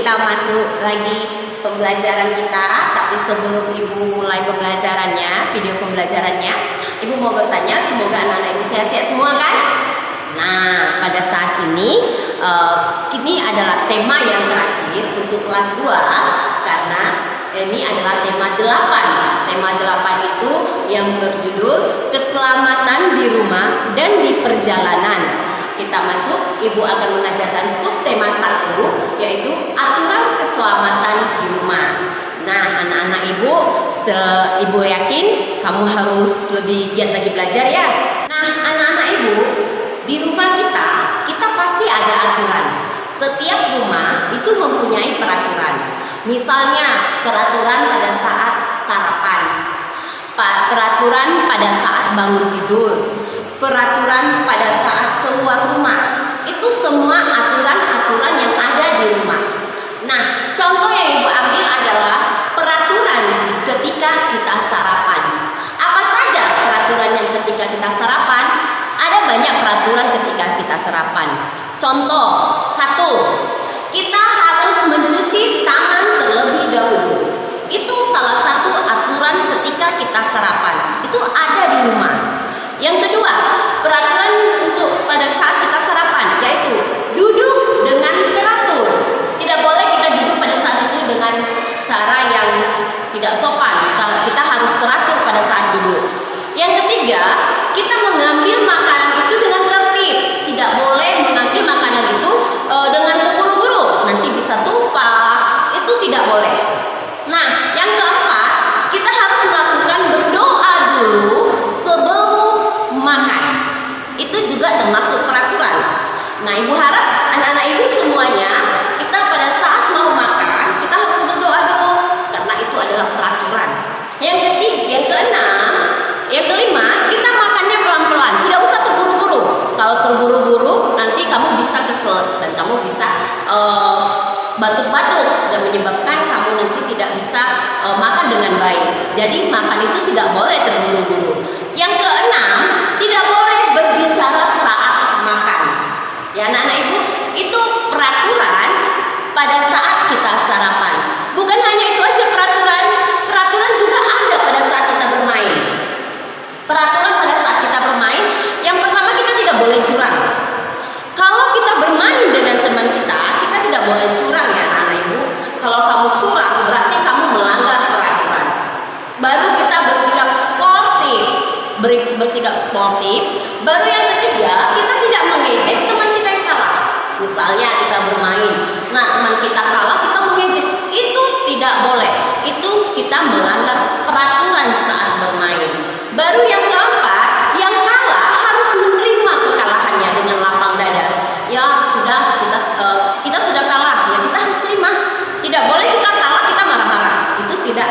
kita masuk lagi pembelajaran kita. Tapi sebelum Ibu mulai pembelajarannya, video pembelajarannya, Ibu mau bertanya, semoga anak-anak Ibu sehat-sehat semua kan? Nah, pada saat ini adalah tema yang terakhir untuk kelas 2, karena ini adalah tema 8. Tema 8 itu yang berjudul keselamatan di rumah dan di perjalanan. Kita masuk, Ibu akan mengajarkan subtema 1, yaitu aturan keselamatan di rumah. Nah, anak-anak Ibu yakin kamu harus lebih giat lagi belajar ya. Nah, anak-anak Ibu, di rumah kita pasti ada aturan. Setiap rumah itu mempunyai peraturan. Misalnya peraturan pada saat sarapan, peraturan pada saat bangun tidur, peraturan pada saat keluar rumah. Itu semua aturan-aturan yang ada di rumah. Nah, contoh yang Ibu ambil adalah peraturan ketika kita sarapan. Apa saja peraturan yang ketika kita sarapan? Ada banyak peraturan ketika kita sarapan. Contoh 1, kita harus mencuci tangan terlebih dahulu. Itu salah satu aturan ketika kita sarapan. Itu ada di rumah. Yang kedua, peraturan untuk pada saat kita sarapan, yaitu duduk dengan teratur. Tidak boleh kita duduk pada saat itu dengan cara yang tidak sopan. Kita harus teratur pada saat duduk. Yang ketiga, kita mengambil makanan itu dengan tertib. Tidak boleh mengambil makanan itu dengan terburu-buru, nanti bisa tumpah. Itu tidak boleh. Nah, yang keempat, kita harus melakukan berdoa dulu sebelum makan. Itu juga termasuk peraturan. Nah, Ibu harap anak-anak Ibu semuanya, kita pada saat mau makan, kita harus berdoa dulu, karena itu adalah peraturan. Yang keenam, yang kelima, kita makannya pelan-pelan, tidak usah terburu-buru. Kalau terburu-buru, nanti kamu bisa kesel dan kamu bisa batuk-batuk dan menyebabkan kamu nanti tidak bisa makan dengan baik. Jadi makan itu tidak boleh terburu-buru. Yang keenam, tidak boleh berbicara saat makan. Ya, anak-anak Ibu, itu peraturan pada saat kita sarapan. Bukan hanya itu aja peraturan. Peraturan juga ada pada saat kita bermain. Peraturan pada saat kita bermain, yang pertama kita tidak boleh curang. Kalau kita bermain dengan teman kita tidak boleh curang ya anak-anak Ibu. Kalau kamu curang, berarti kamu melanggar peraturan. Baru kita bersikap sportif. Baru yang ketiga, kita tidak mengejek teman kita yang kalah. Misalnya kita bermain, nah teman kita kalah, kita mengejek. Itu tidak boleh. Itu kita melanggar peraturan saat bermain. Baru yang keempat, yang kalah harus menerima kekalahannya dengan lapang dada. Ya sudah, kita sudah kalah, ya kita harus terima. Tidak boleh kita kalah, kita marah-marah. Itu tidak,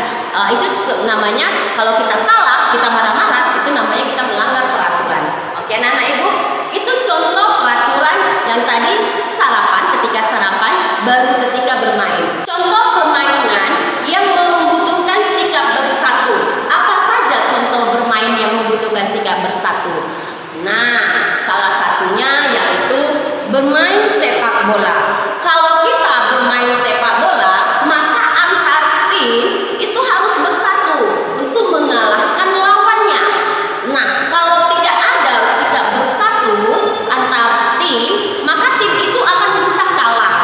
itu namanya kalau kita kalah, kita marah-marah, itu namanya kita melanggar peraturan. Oke, anak-anak Ibu, itu contoh peraturan yang tadi ketika sarapan, baru ketika bermain. Contoh permainan yang membutuhkan sikap bersatu. Apa saja contoh bermain yang membutuhkan sikap bersatu? Nah, salah satunya yaitu bermain sepak bola. Kalau kita bermain sepak bola, maka antar tim itu harus bersatu untuk mengalahkan lawannya. Nah, kalau tidak ada sikap bersatu antar tim, maka tim itu akan bisa kalah.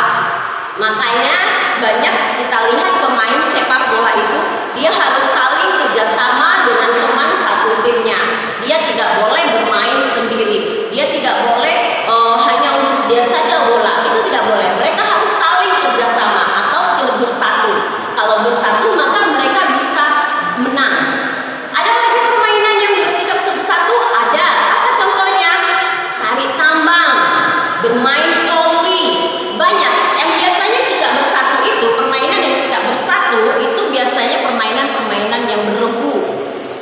Makanya banyak kita lihat pemain sepak bola itu, dia harus saling kerjasama dengan teman satu timnya. Dia tidak boleh bermain sendiri. Dia tidak boleh hanya untuk dia saja bola. Itu tidak boleh. Mereka harus saling kerjasama atau bersatu. Kalau bersatu maka mereka bisa menang. Ada lagi permainan yang bersikap bersatu? Ada. Apa contohnya? Tarik tambang, bermain voli. Banyak. Yang biasanya sikap bersatu itu, permainan yang sikap bersatu itu biasanya permainan-permainan yang beregu.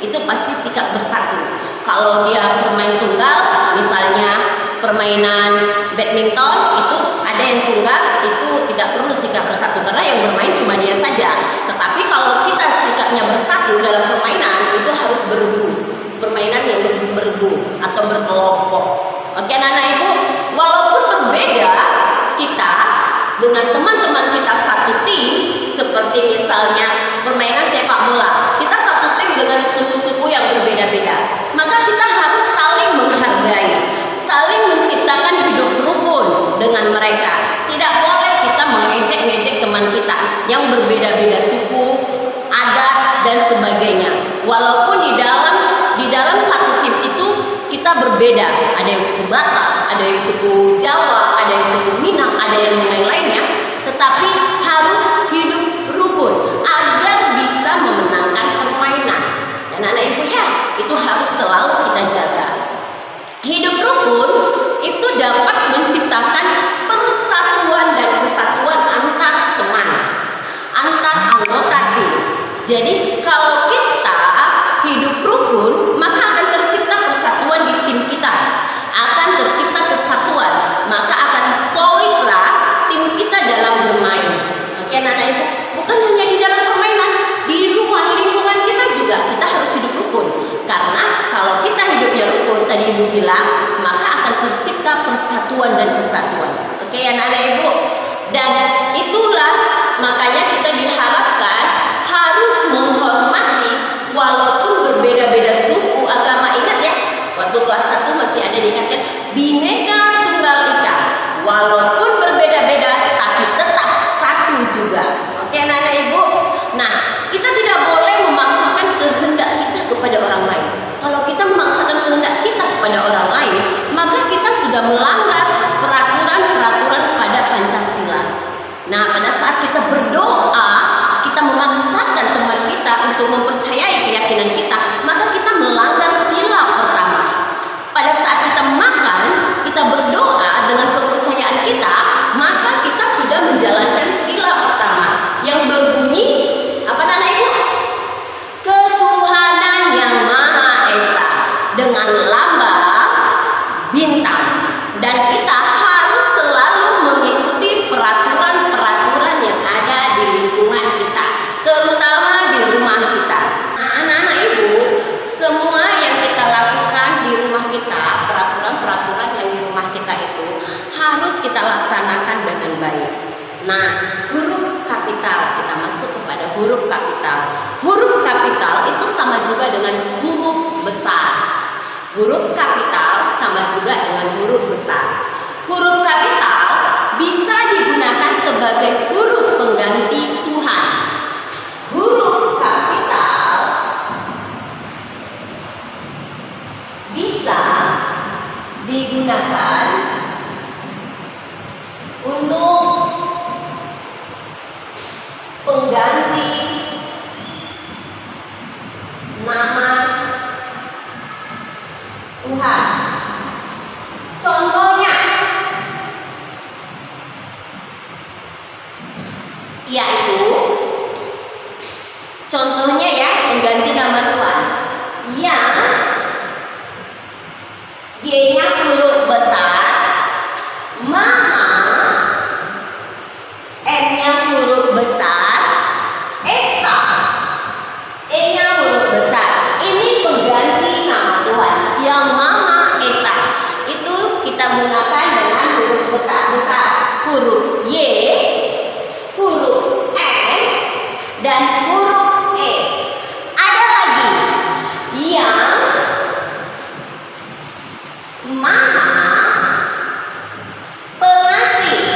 Itu pasti sikap bersatu. Kalau dia bermain tunggal, misalnya permainan badminton, itu ada yang tunggal, itu tidak perlu sikap bersatu karena yang bermain cuma dia saja. Tetapi kalau kita sikapnya bersatu dalam permainan, itu harus beregu. Permainan yang beregu atau berkelompok. Oke, anak-anak Ibu, walaupun berbeda kita, dengan teman-teman kita satu tim, seperti misalnya permainan sepak bola, kita satu tim dengan suku-suku yang berbeda-beda, maka kita harus saling menghargai, saling menciptakan hidup rukun dengan mereka. Tidak boleh kita mengejek-ngejek teman kita yang berbeda-beda suku, adat, dan sebagainya. Walaupun di dalam satu tim itu kita berbeda, ada yang suku Batak, ada yang suku Jawa, ada yang suku Minang, ada yang lain-lainnya, tetapi harus hidup rukun agar bisa memenangkan permainan. Dan anak ibu ya, itu harus selalu kita jaga. Hidup rukun itu dapat menciptakan persatuan dan kesatuan antar teman, antar anggota tim. Jadi kalau kita hidup rukun, maka akan tercipta persatuan di tim kita, akan tercipta kesatuan, maka akan solidlah tim kita dalam bermain. Oke anak ibu, bukan hanya di dalam permainan, di luar lingkungan kita juga kita harus hidup rukun. Karena kalau kita hidupnya rukun, tadi ibu bilang, maka akan tercipta persatuan dan kesatuan. Oke anak-anak ibu, dan itulah makanya kita diharapkan harus menghormati walaupun berbeda-beda suku, agama. Ingat ya, waktu kelas 1 masih ada diingatkan Bhinneka Tunggal Ika, walaupun berbeda-beda tapi tetap satu juga. Oke anak-anak ibu, nah kita tidak boleh memaksakan kehendak kita kepada orang lain. Kalau kita memaksakan kehendak kita kepada orang lain, maka kita sudah melanggar peraturan-peraturan pada Pancasila. Nah pada saat kita berdoa, kita memaksakan teman kita untuk mempercayai keyakinan kita, maka kita melanggar sila pertama. Pada saat kita makan, kita berdoa dengan kepercayaan kita, maka kita sudah menjalankan sila pertama yang berbunyi apa anak ibu? Ketuhanan yang Maha Esa dengan lambang bintang. Dan kita harus selalu mengikuti peraturan-peraturan yang ada di lingkungan kita, terutama di rumah kita. Nah, anak-anak ibu, semua yang kita lakukan di rumah kita, peraturan-peraturan yang di rumah kita itu harus kita laksanakan dengan baik. Nah, huruf kapital, kita masuk kepada huruf kapital. Huruf kapital itu sama juga dengan huruf besar. Huruf kapital sama juga dengan huruf besar. Huruf kapital bisa digunakan sebagai huruf pengganti Tuhan. Huruf kapital bisa digunakan untuk pengganti nama Tuhan. Contohnya yaitu contohnya ya, pengganti nama Tuhan yang Y-nya huruf besar, Maha, M-nya huruf besar, Esa, E-nya huruf besar. Ini pengganti nama Tuhan yang Maha Esa. Itu kita gunakan dengan huruf besar, huruf Y, huruf M, dan huruf E. Ada lagi yang Maha Pengasih.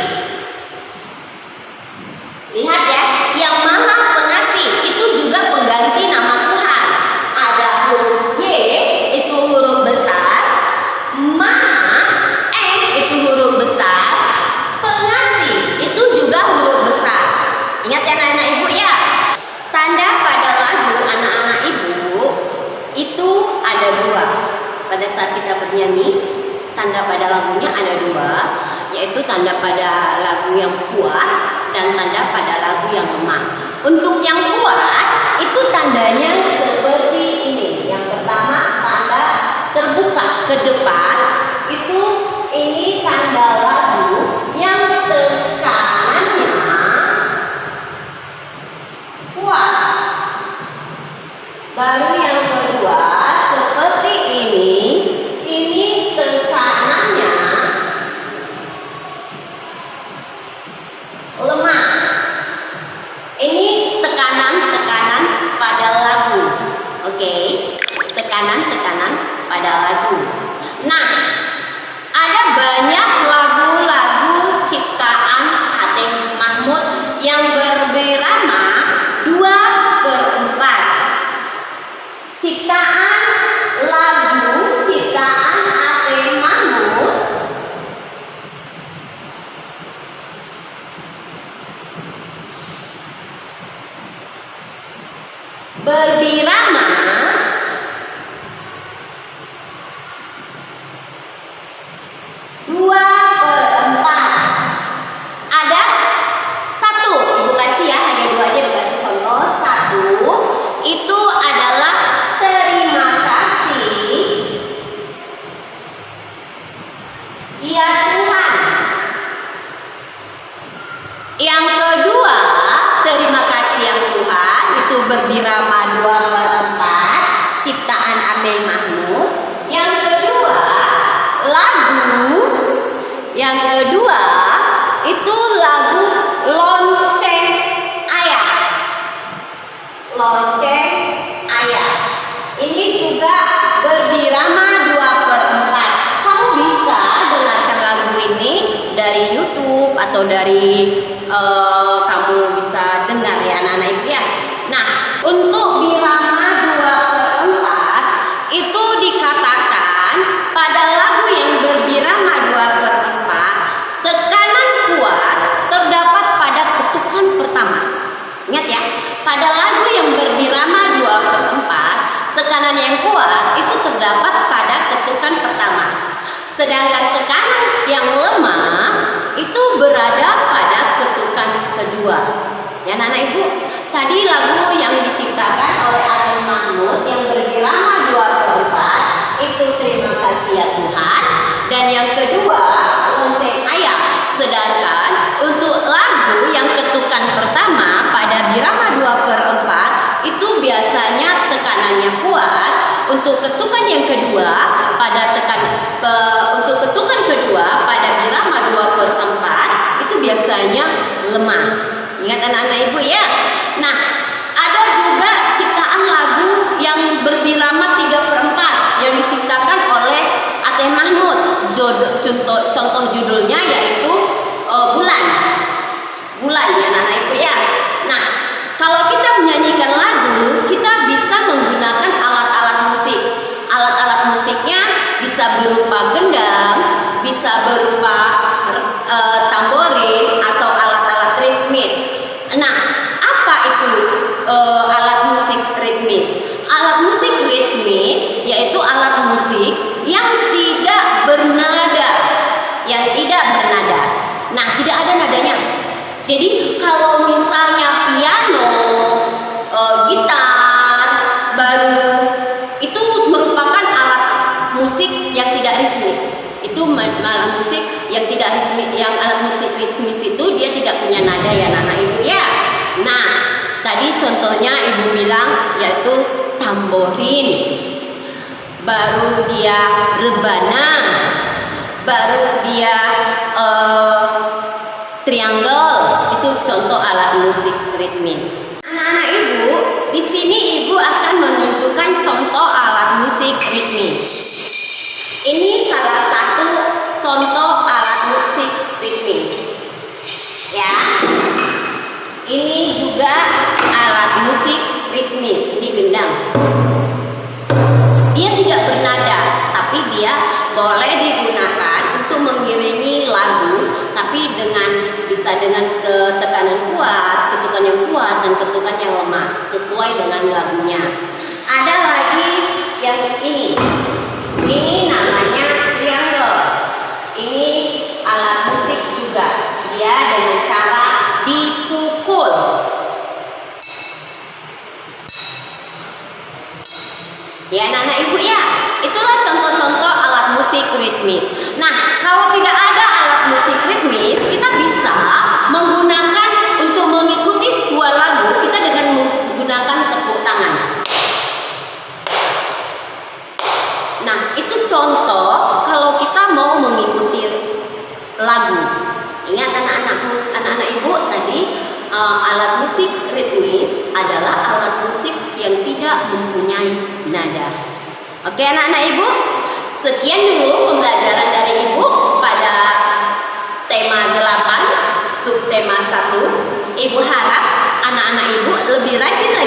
Lihat ya, yang Maha Pengasih itu juga pengganti nama Tuhan. Ada huruf Y, itu huruf besar, Maha, M itu huruf besar, Pengasih itu juga huruf besar. Ingat ya anak-anak ibu ya. Tanda pada lagu anak-anak ibu itu ada dua. Pada saat kita bernyanyi, tanda pada lagunya ada dua, yaitu tanda pada lagu yang kuat dan tanda pada lagu yang lemah. Untuk yang kuat itu tandanya seperti ini. Yang pertama tanda terbuka ke depan, itu ini tanda lagu yang tekanannya kuat. Baru yang kedua seperti ini tekanannya berbirama 2/4. Ada satu, ibu kasih ya, hanya dua aja, ibu kasih contoh. Satu itu adalah terima kasih ya Tuhan. Yang kedua, terima kasih yang Tuhan itu berbirama 2/4, ciptaan Ade Mahmud. Yang kedua, lagu yang kedua itu lagu lonceng ayah. Lonceng ayah. Ini juga berbirama 2/4. Kamu bisa dengarkan lagu ini dari YouTube atau dari kamu bisa dengar ya anak-anak ibu ya. Nah, untuk birama 2/4 itu dikatakan pada lagu yang berbirama 2/4 tekanan kuat terdapat pada ketukan pertama. Ingat ya, pada lagu yang berbirama 2/4 tekanan yang kuat itu terdapat pada ketukan pertama. Sedangkan tekanan yang lemah itu berada pada ketukan kedua. Ya anak-anak ibu, tadi lagu yang diciptakan oleh Ade Mahmud yang berbirama 2/4 itu terima kasih ya Tuhan. Dan yang kedua lonceng ayah. Sedangkan untuk lagu yang ketukan pertama pada birama 2/4 itu biasanya tekanannya kuat. Untuk ketukan yang kedua untuk ketukan kedua pada birama 2/4 itu biasanya lemah. Ingat anak-anak ibu ya. Nah, ada juga ciptaan lagu yang berbirama 3/4 yang diciptakan oleh Ade Mahmud. Contoh judulnya yaitu Bulan. Bulan ya anak-anak ibu ya. Nah, kalau kita menyanyikan lagu, kita bisa menggunakan alat-alat musik. Alat-alat musiknya bisa berupa gendang, bisa berupa tamborin atau alat-alat ritmis. Nah, apa itu alat musik ritmis? Alat musik ritmis yaitu alat musik yang tidak bernada, Nah, tidak ada nadanya. Jadi kalau misalnya piano, gitar, baru itu merupakan alat musik yang tidak ritmis. Itu alat musik yang tidak ritmis, yang alat musik ritmis itu dia tidak punya nada ya anak ibu ya. Nah, tadi contohnya ibu bilang yaitu tamborin, baru dia rebana, baru dia triangle. Itu contoh alat musik ritmis. Anak-anak ibu, di sini ibu akan menunjukkan contoh alat musik ritmis. Ini salah satu contoh alat musik ritmis. Ya. Ini juga alat musik ritmis, ini gendang. Dia tidak bernada, tapi dia boleh digunakan untuk mengiringi lagu, tapi bisa dengan tekanan kuat, ketukan yang kuat dan ketukan yang lemah sesuai dengan lagunya. Ada lagi yang ini. Ini namanya triangle. Ini alat musik juga. Dia dengan cara dipukul. Ya anak-anak ibu ya, itulah contoh-contoh alat musik ritmis. Nah, kalau tidak ada alat musik ritmis, kita bisa menggunakan untuk mengikuti sebuah lagu kita dengan menggunakan tepuk tangan. Nah, itu contoh kalau kita mau mengikuti lagu. Ingat anak-anak ibu tadi, alat musik ritmis adalah alat musik yang tidak mempunyai nada. Oke anak-anak ibu, sekian dulu pembelajaran dari ibu pada tema 8 subtema 1. Ibu harap anak-anak ibu lebih rajin